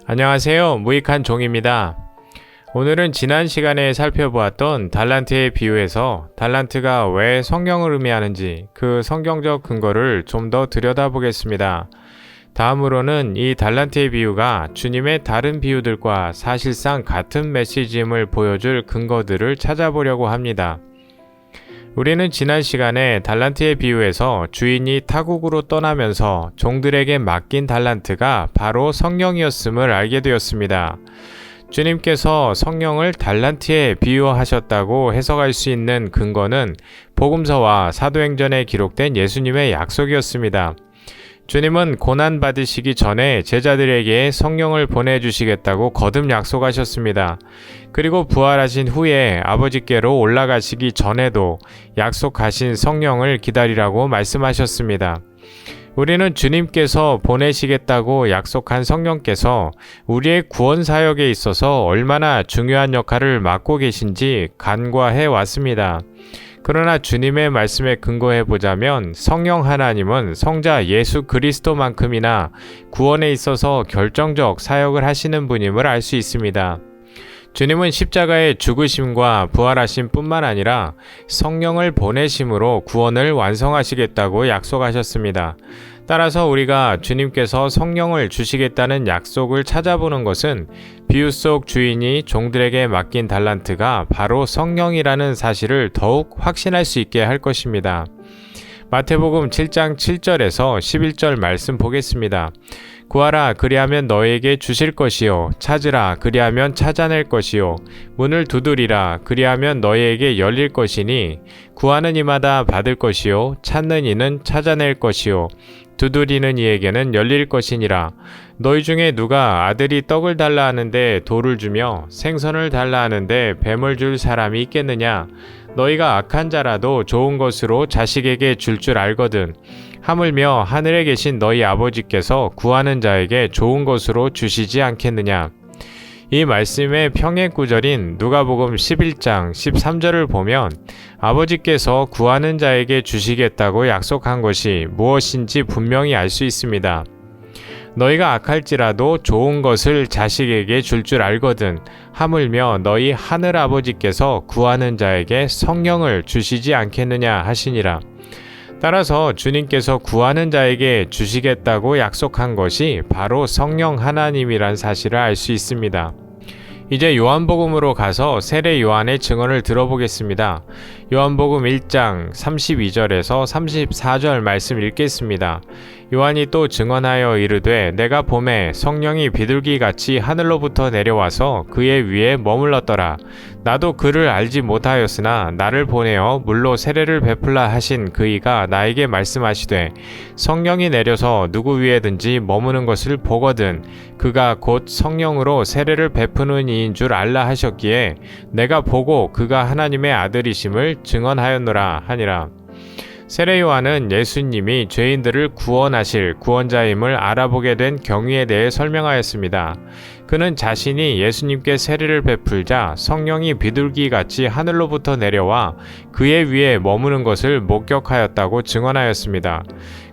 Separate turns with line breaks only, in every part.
안녕하세요. 무익한 종입니다. 오늘은 지난 시간에 살펴보았던 달란트의 비유에서 달란트가 왜 성령을 의미하는지 그 성경적 근거를 좀 더 들여다보겠습니다. 다음으로는 이 달란트의 비유가 주님의 다른 비유들과 사실상 같은 메시지임을 보여줄 근거들을 찾아보려고 합니다. 우리는 지난 시간에 달란트의 비유에서 주인이 타국으로 떠나면서 종들에게 맡긴 달란트가 바로 성령이었음을 알게 되었습니다. 주님께서 성령을 달란트에 비유하셨다고 해석할 수 있는 근거는 복음서와 사도행전에 기록된 예수님의 약속이었습니다. 주님은 고난받으시기 전에 제자들에게 성령을 보내주시겠다고 거듭 약속하셨습니다. 그리고 부활하신 후에 아버지께로 올라가시기 전에도 약속하신 성령을 기다리라고 말씀하셨습니다. 우리는 주님께서 보내시겠다고 약속한 성령께서 우리의 구원 사역에 있어서 얼마나 중요한 역할을 맡고 계신지 간과해 왔습니다. 그러나 주님의 말씀에 근거해 보자면 성령 하나님은 성자 예수 그리스도만큼이나 구원에 있어서 결정적 사역을 하시는 분임을 알 수 있습니다. 주님은 십자가의 죽으심과 부활하심 뿐만 아니라 성령을 보내심으로 구원을 완성하시겠다고 약속하셨습니다. 따라서 우리가 주님께서 성령을 주시겠다는 약속을 찾아보는 것은 비유 속 주인이 종들에게 맡긴 달란트가 바로 성령이라는 사실을 더욱 확신할 수 있게 할 것입니다. 마태복음 7장 7절에서 11절 말씀 보겠습니다. 구하라 그리하면 너에게 주실 것이요 찾으라 그리하면 찾아낼 것이요 문을 두드리라 그리하면 너희에게 열릴 것이니 구하는 이마다 받을 것이요 찾는 이는 찾아낼 것이요 두드리는 이에게는 열릴 것이니라. 너희 중에 누가 아들이 떡을 달라 하는데 돌을 주며 생선을 달라 하는데 뱀을 줄 사람이 있겠느냐? 너희가 악한 자라도 좋은 것으로 자식에게 줄 알거든. 하물며 하늘에 계신 너희 아버지께서 구하는 자에게 좋은 것으로 주시지 않겠느냐? 이 말씀의 평행 구절인 누가복음 11장 13절을 보면 아버지께서 구하는 자에게 주시겠다고 약속한 것이 무엇인지 분명히 알 수 있습니다. 너희가 악할지라도 좋은 것을 자식에게 줄 알거든. 하물며 너희 하늘 아버지께서 구하는 자에게 성령을 주시지 않겠느냐 하시니라. 따라서 주님께서 구하는 자에게 주시겠다고 약속한 것이 바로 성령 하나님이란 사실을 알 수 있습니다. 이제 요한복음으로 가서 세례 요한의 증언을 들어보겠습니다. 요한복음 1장 32절에서 34절 말씀 읽겠습니다. 요한이 또 증언하여 이르되 내가 보매 성령이 비둘기같이 하늘로부터 내려와서 그의 위에 머물렀더라. 나도 그를 알지 못하였으나 나를 보내어 물로 세례를 베풀라 하신 그이가 나에게 말씀하시되 성령이 내려서 누구 위에든지 머무는 것을 보거든 그가 곧 성령으로 세례를 베푸는 이인 줄 알라 하셨기에 내가 보고 그가 하나님의 아들이심을 증언하였노라 하니라. 세례 요한은 예수님이 죄인들을 구원하실 구원자임을 알아보게 된 경위에 대해 설명하였습니다. 그는 자신이 예수님께 세례를 베풀자 성령이 비둘기같이 하늘로부터 내려와 그의 위에 머무는 것을 목격하였다고 증언하였습니다.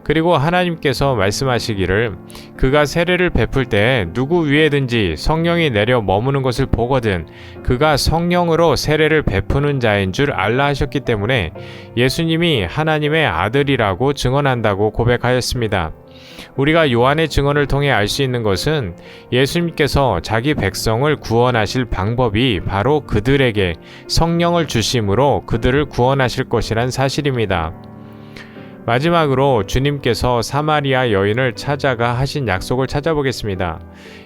그리고 하나님께서 말씀하시기를 그가 세례를 베풀 때 누구 위에든지 성령이 내려 머무는 것을 보거든 그가 성령으로 세례를 베푸는 자인 줄 알라 하셨기 때문에 예수님이 하나님의 아들이라고 증언한다고 고백하였습니다. 우리가 요한의 증언을 통해 알 수 있는 것은 예수님께서 자기 백성을 구원하실 방법이 바로 그들에게 성령을 주심으로 그들을 구원하실 것이란 사실입니다. 마지막으로 주님께서 사마리아 여인을 찾아가 하신 약속을 찾아보겠습니다.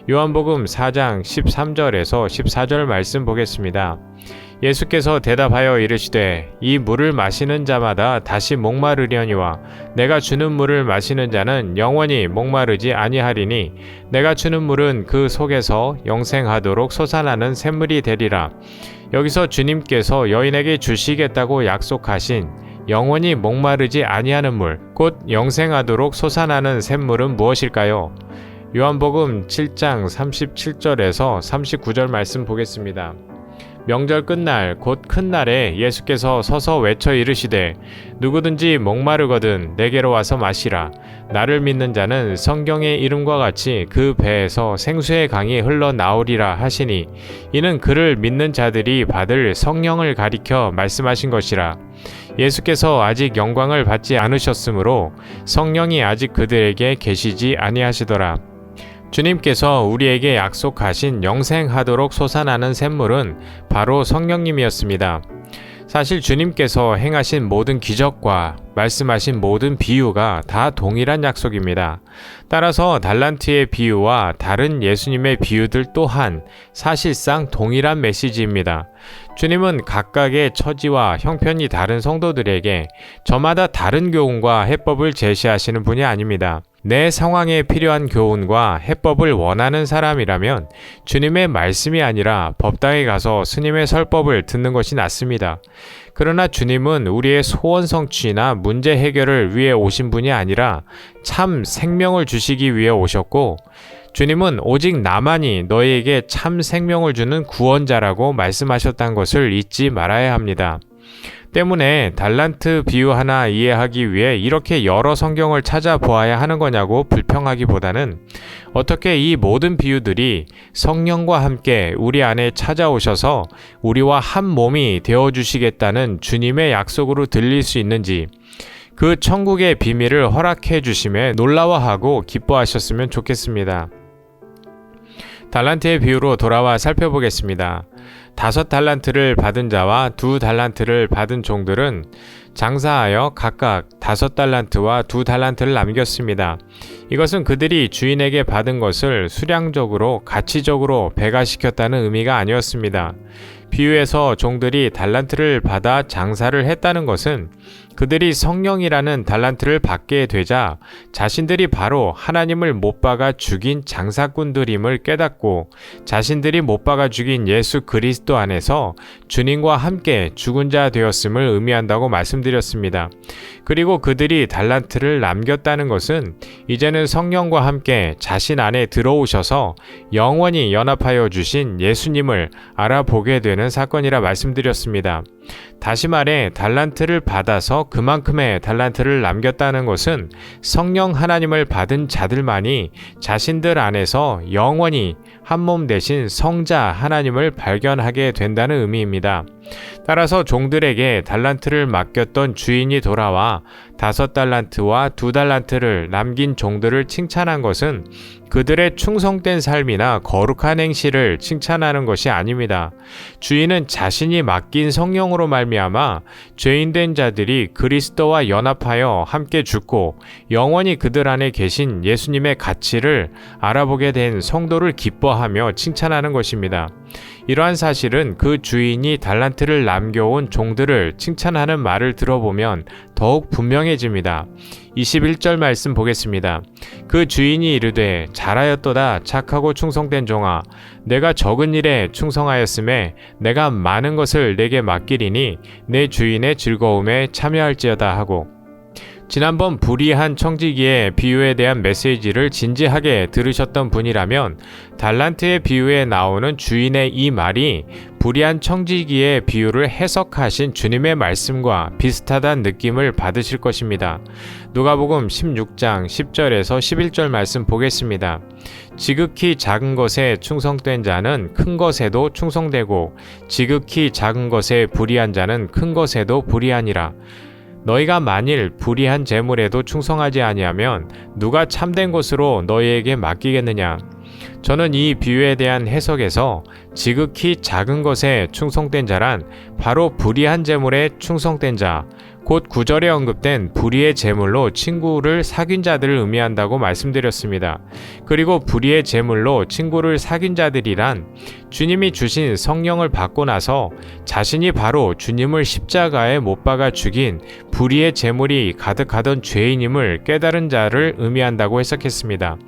요한복음 4장 13절에서 14절 말씀 보겠습니다. 예수께서 대답하여 이르시되 이 물을 마시는 자마다 다시 목마르려니와 내가 주는 물을 마시는 자는 영원히 목마르지 아니하리니 내가 주는 물은 그 속에서 영생하도록 솟아나는 샘물이 되리라. 여기서 주님께서 여인에게 주시겠다고 약속하신 영원히 목마르지 아니하는 물, 곧 영생하도록 솟아나는 샘물은 무엇일까요? 요한복음 7장 37절에서 39절 말씀 보겠습니다. 명절 끝날 곧 큰 날에 예수께서 서서 외쳐 이르시되 누구든지 목마르거든 내게로 와서 마시라. 나를 믿는 자는 성경의 이름과 같이 그 배에서 생수의 강이 흘러나오리라 하시니 이는 그를 믿는 자들이 받을 성령을 가리켜 말씀하신 것이라. 예수께서 아직 영광을 받지 않으셨으므로 성령이 아직 그들에게 계시지 아니하시더라. 주님께서 우리에게 약속하신 영생하도록 솟아나는 샘물은 바로 성령님이었습니다. 사실 주님께서 행하신 모든 기적과 말씀하신 모든 비유가 다 동일한 약속입니다. 따라서 달란트의 비유와 다른 예수님의 비유들 또한 사실상 동일한 메시지입니다. 주님은 각각의 처지와 형편이 다른 성도들에게 저마다 다른 교훈과 해법을 제시하시는 분이 아닙니다. 내 상황에 필요한 교훈과 해법을 원하는 사람이라면 주님의 말씀이 아니라 법당에 가서 스님의 설법을 듣는 것이 낫습니다. 그러나 주님은 우리의 소원 성취나 문제 해결을 위해 오신 분이 아니라 참 생명을 주시기 위해 오셨고, 주님은 오직 나만이 너희에게 참 생명을 주는 구원자라고 말씀하셨다는 것을 잊지 말아야 합니다. 때문에 달란트 비유 하나 이해하기 위해 이렇게 여러 성경을 찾아보아야 하는 거냐고 불평하기보다는 어떻게 이 모든 비유들이 성령과 함께 우리 안에 찾아오셔서 우리와 한 몸이 되어주시겠다는 주님의 약속으로 들릴 수 있는지, 그 천국의 비밀을 허락해 주심에 놀라워하고 기뻐하셨으면 좋겠습니다. 달란트의 비유로 돌아와 살펴보겠습니다. 5달란트를 받은 자와 2달란트를 받은 종들은 장사하여 각각 5달란트와 2달란트를 남겼습니다. 이것은 그들이 주인에게 받은 것을 수량적으로 가치적으로 배가시켰다는 의미가 아니었습니다. 비유에서 종들이 달란트를 받아 장사를 했다는 것은 그들이 성령이라는 달란트를 받게 되자 자신들이 바로 하나님을 못 박아 죽인 장사꾼들임을 깨닫고 자신들이 못 박아 죽인 예수 그리스도 안에서 주님과 함께 죽은 자 되었음을 의미한다고 말씀드렸습니다. 그리고 그들이 달란트를 남겼다는 것은 이제는 성령과 함께 자신 안에 들어오셔서 영원히 연합하여 주신 예수님을 알아보게 되는 사건이라 말씀드렸습니다. 다시 말해 달란트를 받아서 그만큼의 달란트를 남겼다는 것은 성령 하나님을 받은 자들만이 자신들 안에서 영원히 한 몸 되신 성자 하나님을 발견하게 된다는 의미입니다. 따라서 종들에게 달란트를 맡겼던 주인이 돌아와 5달란트와 2달란트를 남긴 종들을 칭찬한 것은 그들의 충성된 삶이나 거룩한 행실을 칭찬하는 것이 아닙니다. 주인은 자신이 맡긴 성령으로 말미암아 죄인된 자들이 그리스도와 연합하여 함께 죽고 영원히 그들 안에 계신 예수님의 가치를 알아보게 된 성도를 기뻐하며 칭찬하는 것입니다. 이러한 사실은 그 주인이 달란트를 남겨온 종들을 칭찬하는 말을 들어보면 더욱 분명해집니다. 21절 말씀 보겠습니다. 그 주인이 이르되 잘하였도다 착하고 충성된 종아, 내가 적은 일에 충성하였음에 내가 많은 것을 내게 맡기리니 내 주인의 즐거움에 참여할지어다 하고, 지난번 불의한 청지기의 비유에 대한 메시지를 진지하게 들으셨던 분이라면 달란트의 비유에 나오는 주인의 이 말이 불의한 청지기의 비유를 해석하신 주님의 말씀과 비슷하다는 느낌을 받으실 것입니다. 누가복음 16장 10절에서 11절 말씀 보겠습니다. 지극히 작은 것에 충성된 자는 큰 것에도 충성되고 지극히 작은 것에 불의한 자는 큰 것에도 불의하니라. 너희가 만일 불의한 재물에도 충성하지 아니하면 누가 참된 것으로 너희에게 맡기겠느냐. 저는 이 비유에 대한 해석에서 지극히 작은 것에 충성된 자란 바로 불의한 재물에 충성된 자, 곧 9절에 언급된 불의의 재물로 친구를 사귄 자들을 의미한다고 말씀드렸습니다. 그리고 불의의 재물로 친구를 사귄 자들이란 주님이 주신 성령을 받고 나서 자신이 바로 주님을 십자가에 못 박아 죽인 불의의 재물이 가득하던 죄인임을 깨달은 자를 의미한다고 해석했습니다.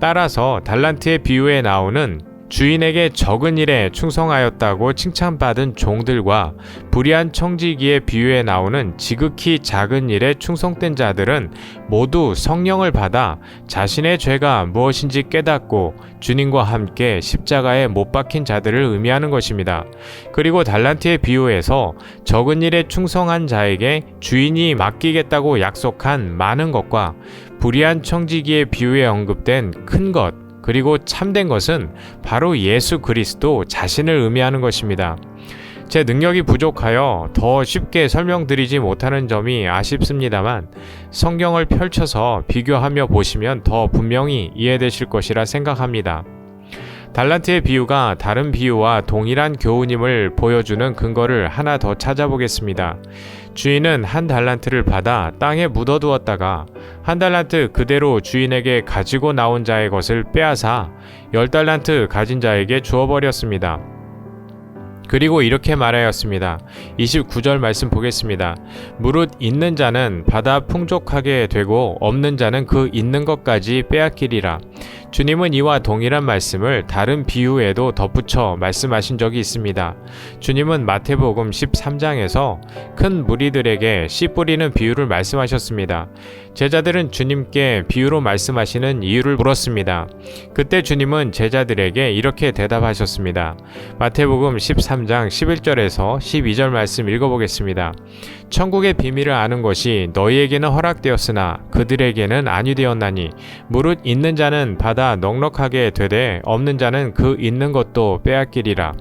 따라서 달란트의 비유에 나오는 주인에게 적은 일에 충성하였다고 칭찬받은 종들과 불의한 청지기의 비유에 나오는 지극히 작은 일에 충성된 자들은 모두 성령을 받아 자신의 죄가 무엇인지 깨닫고 주님과 함께 십자가에 못 박힌 자들을 의미하는 것입니다. 그리고 달란트의 비유에서 적은 일에 충성한 자에게 주인이 맡기겠다고 약속한 많은 것과 불의한 청지기의 비유에 언급된 큰 것, 그리고 참된 것은 바로 예수 그리스도 자신을 의미하는 것입니다. 제 능력이 부족하여 더 쉽게 설명드리지 못하는 점이 아쉽습니다만 성경을 펼쳐서 비교하며 보시면 더 분명히 이해되실 것이라 생각합니다. 달란트의 비유가 다른 비유와 동일한 교훈임을 보여주는 근거를 하나 더 찾아보겠습니다. 주인은 한 달란트를 받아 땅에 묻어두었다가 한 달란트 그대로 주인에게 가지고 나온 자의 것을 빼앗아 10달란트 가진 자에게 주어버렸습니다. 그리고 이렇게 말하였습니다. 29절 말씀 보겠습니다. 무릇 있는 자는 받아 풍족하게 되고 없는 자는 그 있는 것까지 빼앗기리라. 주님은 이와 동일한 말씀을 다른 비유에도 덧붙여 말씀하신 적이 있습니다. 주님은 마태복음 13장에서 큰 무리들에게 씨 뿌리는 비유를 말씀하셨습니다. 제자들은 주님께 비유로 말씀하시는 이유를 물었습니다. 그때 주님은 제자들에게 이렇게 대답하셨습니다. 마태복음 13장 11절에서 12절 말씀 읽어보겠습니다. 천국의 비밀을 아는 것이 너희에게는 허락되었으나 그들에게는 아니 되었나니 무릇 있는 자는 받아 넉넉하게 되되 없는 자는 그 있는 것도 빼앗기리라.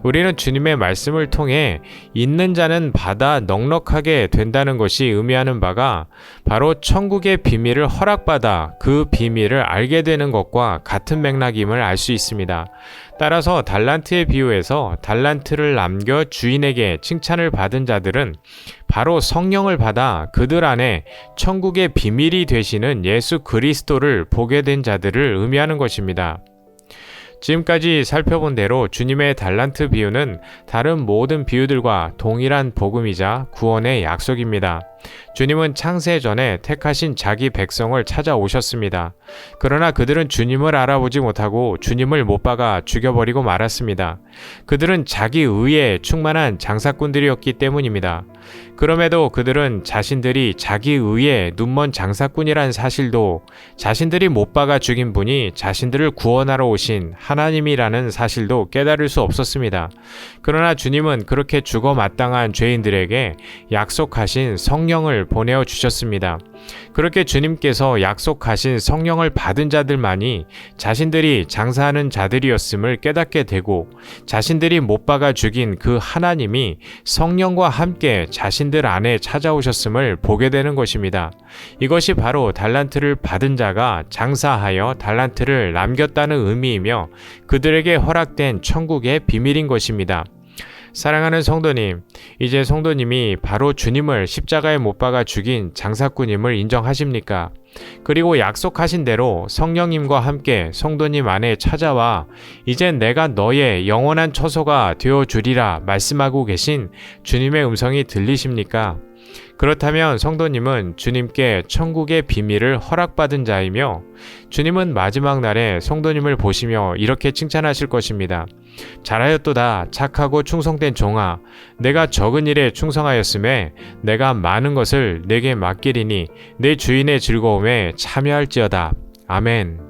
우리는 주님의 말씀을 통해 있는 자는 받아 넉넉하게 된다는 것이 의미하는 바가 바로 천국의 비밀을 허락받아 그 비밀을 알게 되는 것과 같은 맥락임을 알 수 있습니다. 따라서 달란트의 비유에서 달란트를 남겨 주인에게 칭찬을 받은 자들은 바로 성령을 받아 그들 안에 천국의 비밀이 되시는 예수 그리스도를 보게 된 자들을 의미하는 것입니다. 지금까지 살펴본 대로 주님의 달란트 비유는 다른 모든 비유들과 동일한 복음이자 구원의 약속입니다. 주님은 창세 전에 택하신 자기 백성을 찾아오셨습니다. 그러나 그들은 주님을 알아보지 못하고 주님을 못 박아 죽여버리고 말았습니다. 그들은 자기 의에 충만한 장사꾼들이었기 때문입니다. 그럼에도 그들은 자신들이 자기 의에 눈먼 장사꾼이란 사실도 자신들이 못 박아 죽인 분이 자신들을 구원하러 오신 하나님이라는 사실도 깨달을 수 없었습니다. 그러나 주님은 그렇게 죽어 마땅한 죄인들에게 약속하신 성령을 보내어 주셨습니다. 그렇게 주님께서 약속하신 성령을 받은 자들만이 자신들이 장사하는 자들이었음을 깨닫게 되고 자신들이 못 박아 죽인 그 하나님이 성령과 함께 자신들 안에 찾아오셨음을 보게 되는 것입니다. 이것이 바로 달란트를 받은 자가 장사하여 달란트를 남겼다는 의미이며 그들에게 허락된 천국의 비밀인 것입니다. 사랑하는 성도님, 이제 성도님이 바로 주님을 십자가에 못 박아 죽인 장사꾼임을 인정하십니까? 그리고 약속하신 대로 성령님과 함께 성도님 안에 찾아와 이젠 내가 너의 영원한 처소가 되어주리라 말씀하고 계신 주님의 음성이 들리십니까? 그렇다면 성도님은 주님께 천국의 비밀을 허락받은 자이며 주님은 마지막 날에 성도님을 보시며 이렇게 칭찬하실 것입니다. 잘하였도다 착하고 충성된 종아, 내가 적은 일에 충성하였음에 내가 많은 것을 내게 맡기리니 내 주인의 즐거움에 참여할지어다. 아멘.